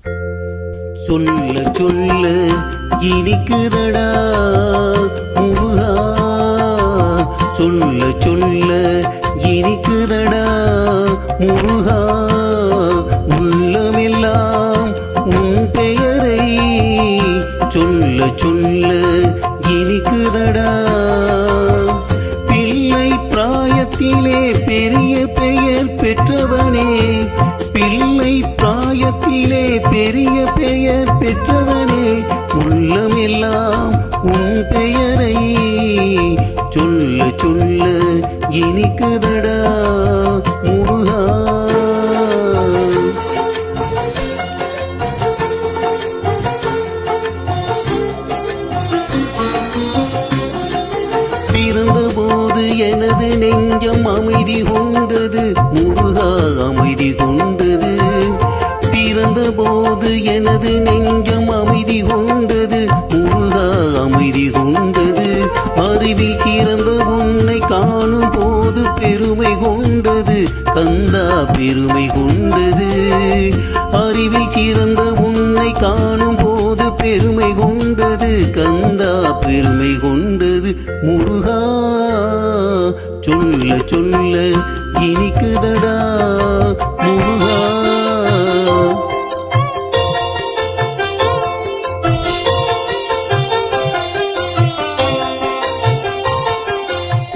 சொல்ல சொல்ல இனிக்குதடா முருகா, சொல்ல சொல்ல இனிக்குதடா முருகா, உள்ளமெல்லாம் உன் பெயரை சொல்ல சொல்ல இனிக்குதடா. பிள்ளை பிராயத்திலே பெரிய பெயர் பெற்றவனே, பிள்ளை பிராயத்திலே பெரிய பெயர் பெற்றவனே, உள்ளமெல்லாம் உன் பெயரை சொல்ல சொல்ல இனிக்குதடா முருகா. பிறந்தபோது எனது நெஞ்சம் அமைதி கொண்டது முருகா, அமைதி கொண்டது. பிறந்தபோது எனது நெஞ்சம் அமைதி கொண்டது முருகா, அமைதி கொண்டது. அறிவில் சிறந்த உன்னை காணும் போது பெருமை கொண்டது கந்தா, பெருமை கொண்டது. அறிவில் சிறந்த உன்னை காணும் போது பெருமை கொண்டது கந்தா, பெருமை கொண்டது முருகா. சொல்ல சொல்ல இனிக்குதடா முருகா.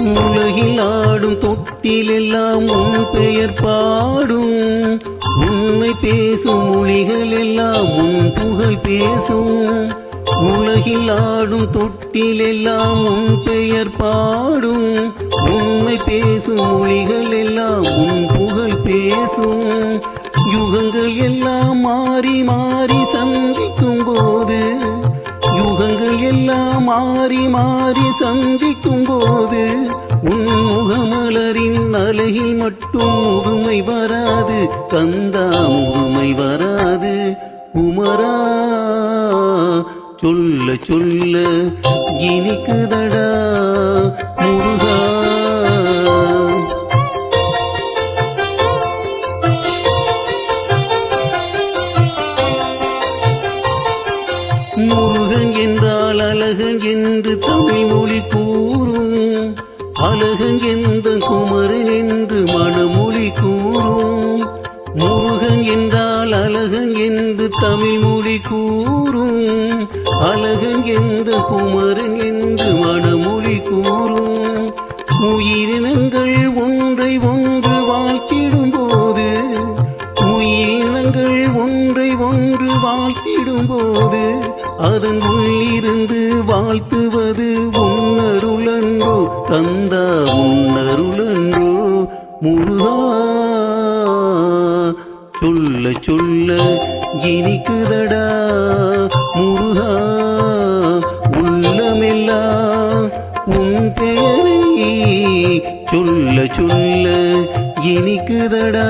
உலகில் ஆடும் தொட்டில் எல்லாம் உன் பெயர் பாடும், உண்மை பேசும் மொழிகள் எல்லாம் உன் புகழ் பேசும். உலகில் ஆடும் தொட்டில் எல்லாம் உன் பெயர் பாடும், உண்மை பேசும் மொழிகள் எல்லாம் உன் புகழ் பேசும். யுகங்கள் எல்லாம் மாறி மாறி சந்திக்கும் போது, யுகங்கள் எல்லாம் மாறி மாறி சந்திக்கும் போது, உன் முகமலரின் அழகில் மட்டும் முதுமை வராது கந்தா, முதுமை வராது குமரா. சொல்ல சொல்ல இனிக்குதடா முருகா. முருகன் என்றால் அழகன் என்று தமிழ் மொழி கூறும், அழகன் எந்த குமரன் என்று மணமொழி கூறும். முருகன் என்றால் அழகன் என்று தமிழ் மொழி கூறும், அழகன் எந்த குமரன் என்று மணமொழி கூறும். உயிரினங்கள் ஒன்றை ஒன்று வாழ்த்திடும் போது, உயிரினங்கள் ஒன்றை ஒன்று வாழ்த்திடும் போது, அதன் உள்ளிருந்து வாழ்த்துவது உன்னருளன்றோ கந்தா, உன்னருளன்றோ முருகா. சொல்ல சொல்ல இனிக்குதடா முருகா, உள்ளமெல்லாம் உன் பெயரை சொல்ல சொல்ல இனிக்குதடா.